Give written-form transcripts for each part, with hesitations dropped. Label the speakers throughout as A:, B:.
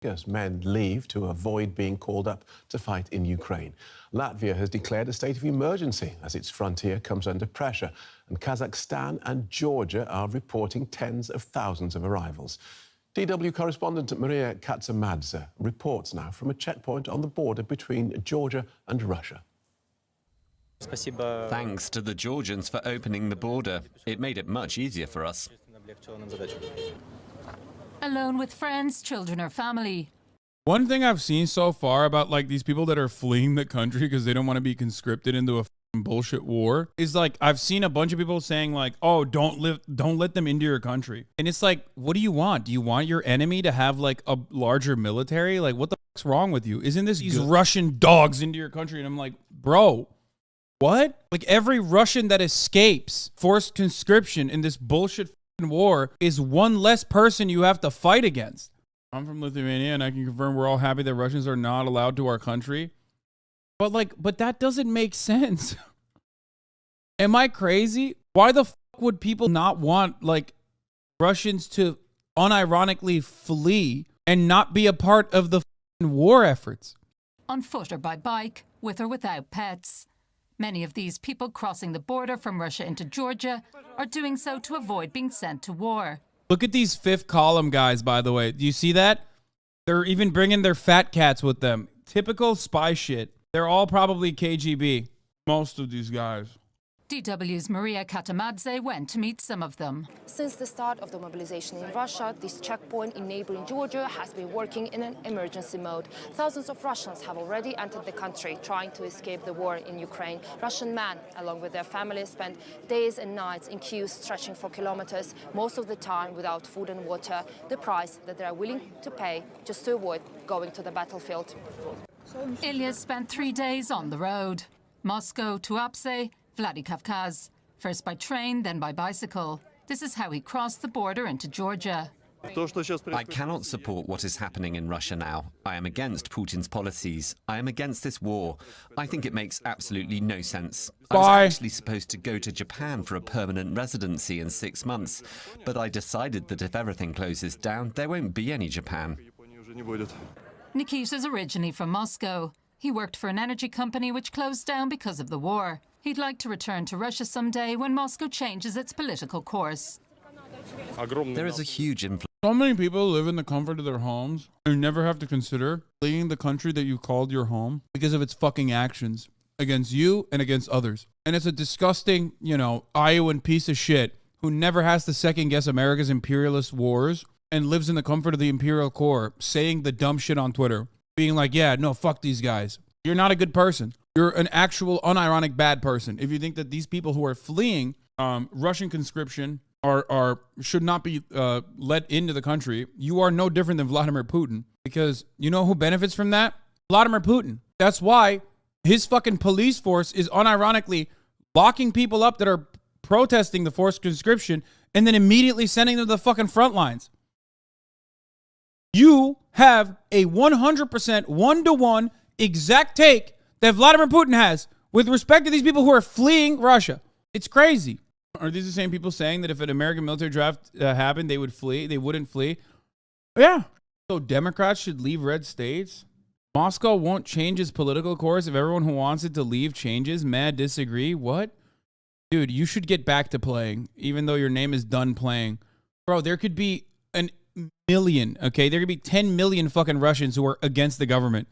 A: As men leave to avoid being called up to fight in Ukraine. Latvia has declared a state of emergency as its frontier comes under pressure, and Kazakhstan and Georgia are reporting tens of thousands of arrivals. DW correspondent Maria Katsamadze reports now from a checkpoint on the border between Georgia and Russia.
B: Thanks to the Georgians for opening the border. It made it much easier for us.
C: Alone with friends, children or family.
D: One thing I've seen so far about like these people that are fleeing the country because they don't want to be conscripted into a bullshit war is like I've seen a bunch of people saying like, oh, don't let them into your country. And it's like, what do you want? Do you want your enemy to have like a larger military? Like, what the fuck's wrong with you? Isn't this these Russian dogs into your country? And I'm like, bro, what? Like every Russian that escapes forced conscription in this bullshit war is one less person you have to fight against. I'm from Lithuania and I can confirm we're all happy that Russians are not allowed to our country. But that doesn't make sense. Am I crazy? Why the fuck would people not want like Russians to unironically flee and not be a part of the war efforts?
C: On foot or by bike, with or without pets. Many of these people crossing the border from Russia into Georgia are doing so to avoid being sent to war.
D: Look at these fifth column guys, by the way. Do you see that? They're even bringing their fat cats with them. Typical spy shit. They're all probably KGB. Most of these guys.
C: DW's Maria Katsamadze went to meet some of them.
E: Since the start of the mobilization in Russia, this checkpoint in neighboring Georgia has been working in an emergency mode. Thousands of Russians have already entered the country, trying to escape the war in Ukraine. Russian men, along with their families, spend days and nights in queues stretching for kilometers, most of the time without food and water, the price that they are willing to pay just to avoid going to the battlefield.
C: Ilya spent 3 days on the road. Moscow to Tuapse, Vladikavkaz. First by train, then by bicycle. This is how he crossed the border into Georgia.
B: I cannot support what is happening in Russia now. I am against Putin's policies. I am against this war. I think it makes absolutely no sense. I was actually supposed to go to Japan for a permanent residency in 6 months, but I decided that if everything closes down, there won't be any Japan.
C: Nikita's originally from Moscow. He worked for an energy company which closed down because of the war. He'd like to return to Russia someday when Moscow changes its political course.
B: There is a huge influence.
D: So many people live in the comfort of their homes and never have to consider fleeing the country that you called your home because of its fucking actions against you and against others. And it's a disgusting, Iowan piece of shit who never has to second guess America's imperialist wars and lives in the comfort of the imperial core, saying the dumb shit on Twitter, being like, yeah, no, fuck these guys. You're not a good person. You're an actual unironic bad person. If you think that these people who are fleeing Russian conscription should not be let into the country, you are no different than Vladimir Putin. Because you know who benefits from that? Vladimir Putin. That's why his fucking police force is unironically locking people up that are protesting the forced conscription and then immediately sending them to the fucking front lines. You have a 100% one-to-one exact take that Vladimir Putin has with respect to these people who are fleeing Russia. It's crazy. Are these the same people saying that if an American military draft happened, they would flee? They wouldn't flee? Yeah. So Democrats should leave red states? Moscow won't change its political course if everyone who wants it to leave changes? Mad disagree? What? Dude, you should get back to playing, even though your name is done playing. Bro, there could be an million, okay? There could be 10 million fucking Russians who are against the government.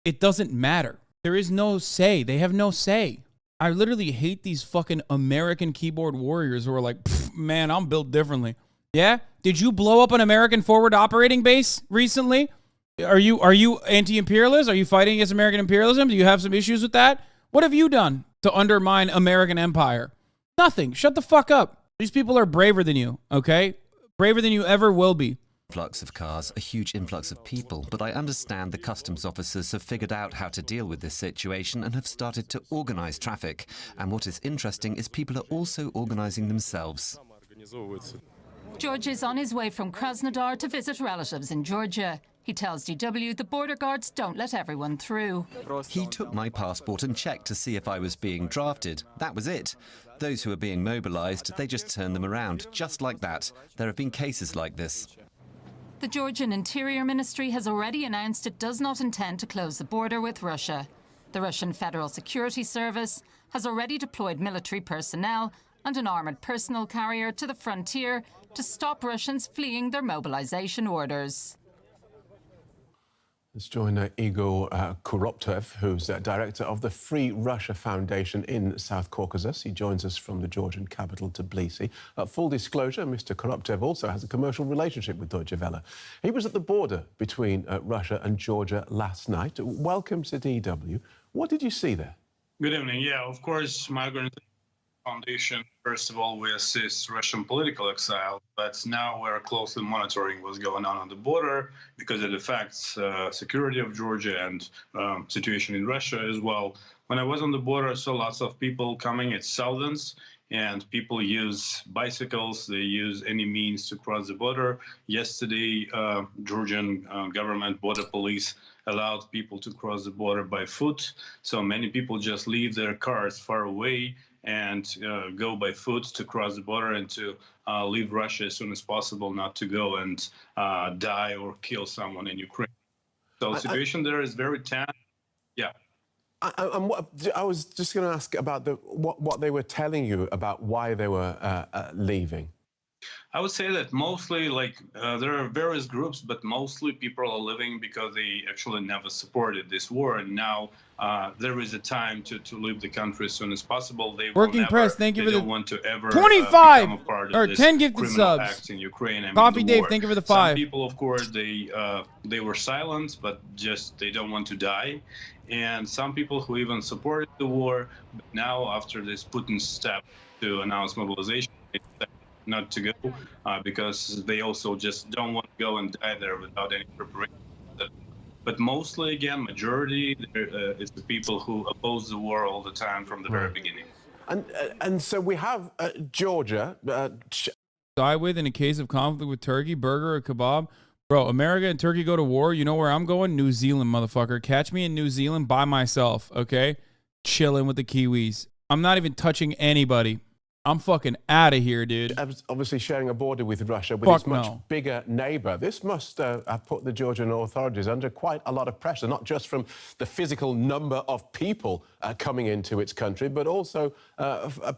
D: It doesn't matter. There is no say. They have no say. I literally hate these fucking American keyboard warriors who are like, man, I'm built differently. Yeah? Did you blow up an American forward operating base recently? Are you anti-imperialist? Are you fighting against American imperialism? Do you have some issues with that? What have you done to undermine American empire? Nothing. Shut the fuck up. These people are braver than you, okay? Braver than you ever will be.
B: Influx of cars, a huge influx of people, but I understand the customs officers have figured out how to deal with this situation and have started to organize traffic. And what is interesting is people are also organizing themselves.
C: George is on his way from Krasnodar to visit relatives in Georgia. He tells DW the border guards don't let everyone through.
B: He took my passport and checked to see if I was being drafted. That was it. Those who are being mobilized, they just turn them around, just like that. There have been cases like this.
C: The Georgian Interior Ministry has already announced it does not intend to close the border with Russia. The Russian Federal Security Service has already deployed military personnel and an armoured personnel carrier to the frontier to stop Russians fleeing their mobilization orders.
A: Let's join Igor Kuroptev, who's director of the Free Russia Foundation in South Caucasus. He joins us from the Georgian capital, Tbilisi. Full disclosure, Mr. Kuroptev also has a commercial relationship with Deutsche Welle. He was at the border between Russia and Georgia last night. Welcome to DW. What did you see there?
F: Good evening. Yeah, of course, my organization Foundation, first of all, we assist Russian political exile, but now we're closely monitoring what's going on the border because it affects security of Georgia and situation in Russia as well. When I was on the border, I saw lots of people coming. It's thousands, and people use bicycles. They use any means to cross the border. Yesterday, Georgian government border police allowed people to cross the border by foot. So many people just leave their cars far away and go by foot to cross the border and to leave Russia as soon as possible, not to go and die or kill someone in Ukraine. So the situation there is very tense. Yeah.
A: I was just going to ask about what they were telling you about why they were leaving.
F: I would say that mostly, there are various groups, but mostly people are leaving because they actually never supported this war, and now there is a time to leave the country as soon as possible. They
D: Working
F: will never,
D: Press, thank you for the
F: don't want to ever
D: 25
F: become a part of
D: or
F: this
D: 10 gifted
F: criminal
D: subs.
F: acts in Ukraine.
D: Coffee Dave, thank you for the 5.
F: Some people, of course, they were silent, but just they don't want to die. And some people who even supported the war, but now after this Putin's step to announce mobilization, they decided not to go because they also just don't want to go and die there without any preparation. But mostly, again, majority is the people who oppose the war all the time from the very beginning.
A: And so we have Georgia.
D: Die with in a case of conflict with Turkey, burger or kebab. Bro, America and Turkey go to war. You know where I'm going? New Zealand, motherfucker. Catch me in New Zealand by myself, okay? Chilling with the Kiwis. I'm not even touching anybody. I'm fucking out of here, dude.
A: Obviously sharing a border with Russia, with its much bigger neighbour. This must have put the Georgian authorities under quite a lot of pressure, not just from the physical number of people coming into its country, but also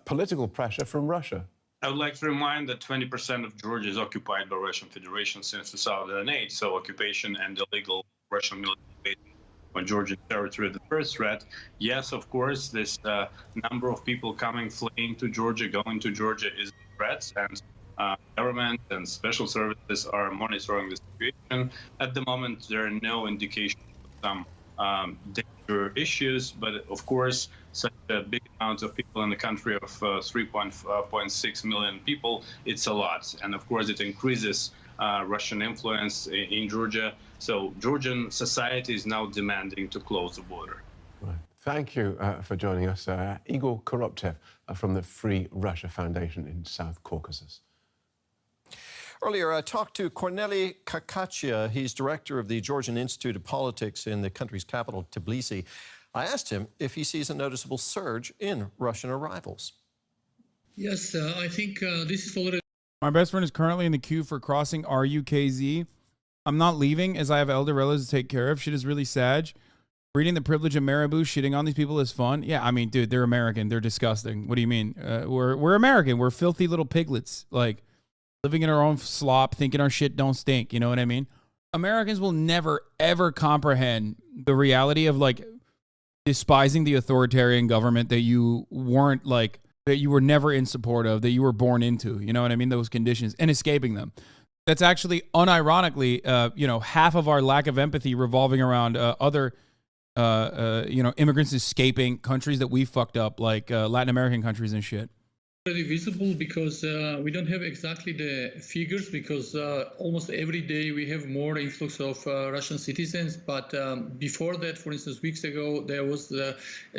A: political pressure from Russia.
F: I would like to remind that 20% of Georgia is occupied by Russian Federation since 2008, so occupation and illegal Russian military base on Georgian territory the first threat. Yes, of course, this number of people coming, fleeing to Georgia, going to Georgia is a threat, and government and special services are monitoring the situation. At the moment, there are no indications of some danger issues, but of course, such a big amount of people in the country of 3.6 million people, it's a lot. And of course, it increases Russian influence in Georgia. So Georgian society is now demanding to close the border.
A: Right. Thank you for joining us, Igor Kuroptev from the Free Russia Foundation in South Caucasus.
G: Earlier, I talked to Corneli Kakachia. He's director of the Georgian Institute of Politics in the country's capital, Tbilisi. I asked him if he sees a noticeable surge in Russian arrivals.
H: Yes, I think this is already...
D: My best friend is currently in the queue for crossing RUKZ. I'm not leaving as I have elder relatives to take care of. Shit is really sad. Reading The Privilege of Marabou, shitting on these people is fun. Yeah, I mean, dude, they're American. They're disgusting. What do you mean? We're American. We're filthy little piglets. Like, living in our own slop, thinking our shit don't stink. You know what I mean? Americans will never, ever comprehend the reality of, like, despising the authoritarian government that you weren't, like, that you were never in support of, that you were born into. You know what I mean? Those conditions, and escaping them. That's actually, unironically, you know, half of our lack of empathy revolving around other, you know, immigrants escaping countries that we fucked up, like Latin American countries and shit.
H: Visible because we don't have exactly the figures, because almost every day we have more influx of Russian citizens. But before that, for instance, weeks ago, there was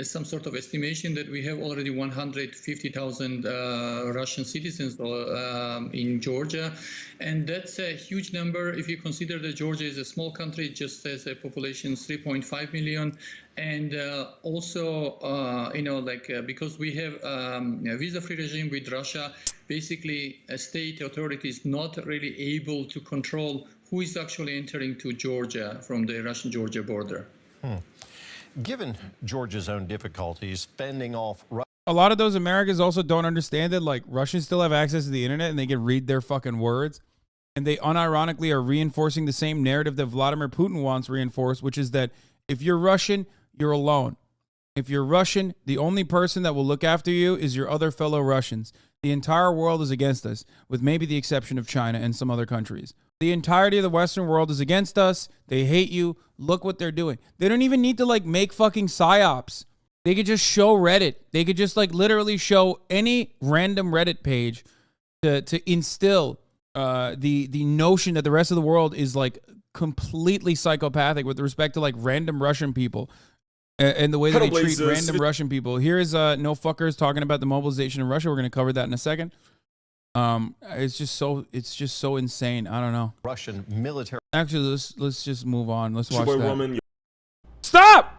H: some sort of estimation that we have already 150,000 Russian citizens in Georgia. And that's a huge number if you consider that Georgia is a small country. It just has a population 3.5 million. And also, you know, like because we have a visa-free regime with Russia, basically state authorities not really able to control who is actually entering to Georgia from the Russian-Georgia border.
G: Given Georgia's own difficulties, fending off
D: a lot of those Americans also don't understand that, like, Russians still have access to the internet and they can read their fucking words. And they unironically are reinforcing the same narrative that Vladimir Putin wants reinforced, which is that if you're Russian, you're alone. If you're Russian, the only person that will look after you is your other fellow Russians. The entire world is against us, with maybe the exception of China and some other countries. The entirety of the Western world is against us. They hate you. Look what they're doing. They don't even need to, like, make fucking psyops. They could just show Reddit. They could just, like, literally show any random Reddit page to instill the notion that the rest of the world is, like, completely psychopathic with respect to, like, random Russian people and the way that they treat random Russian people. Here is No Fuckers talking about the mobilization in Russia. We're going to cover that in a second. It's just so insane. I don't know.
G: Russian military.
D: Actually, let's just move on. Let's watch that.
I: Woman.
D: Stop!